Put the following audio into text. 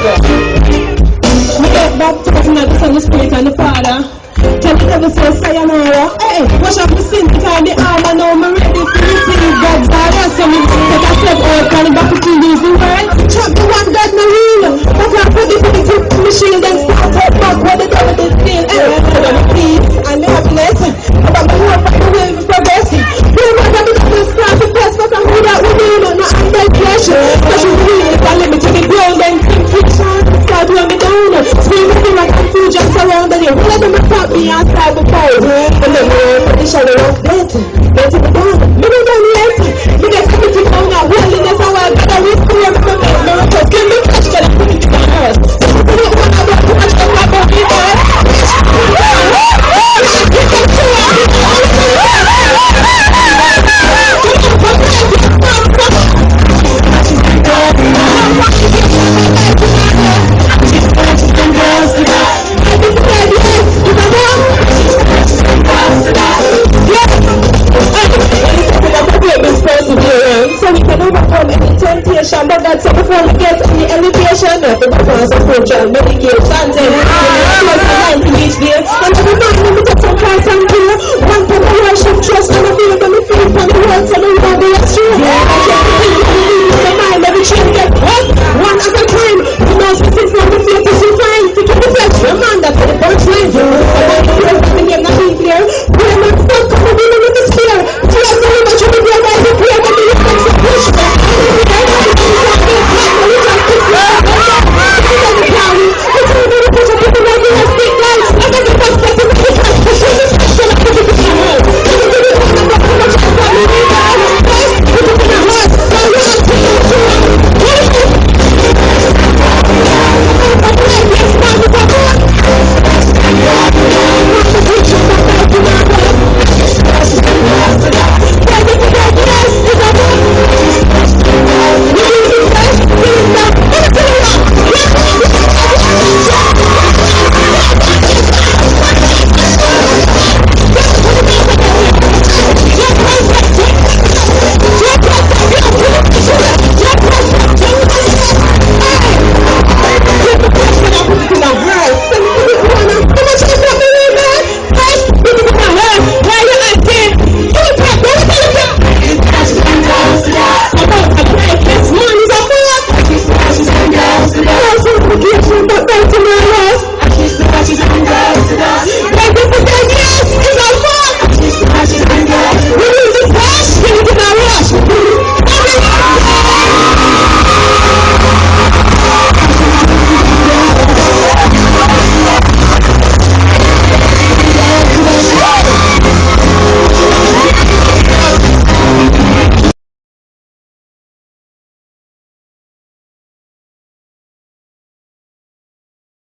Me get baptized in the Son, the Spirit, and the Father. Tell the devil say sayonara. Hey, wash up the sin behind the arm. I know I'm ready to receive God's fire. So me take a step out and back to lose the world. Trap the one God no real. But I put the things in the shield and start up back where the devil is still. Hey, for the peace and the happiness. About the hope and the will be progressing. Remember the devil start to press for some who that we do not know and their pressure. Because you really can limit to the ground and think fiction. Start when me down. Scream with him like confusion surrounding you. Let them attack me outside the fire. And then the shadow of death. Let it down. Me don't know yet. Me get everything down now. Holiness and wild. God, I will see everything. Miracles. Give me touch. Get it. Put it on earth. So we put it on our back. Too much of my body. So we can overcome any temptation, but that's before we get any elevation. If the performance of spiritual medication, then we each day. And every man, we take some price and care. One for the worship, trust, and I feel that we feel from the world, so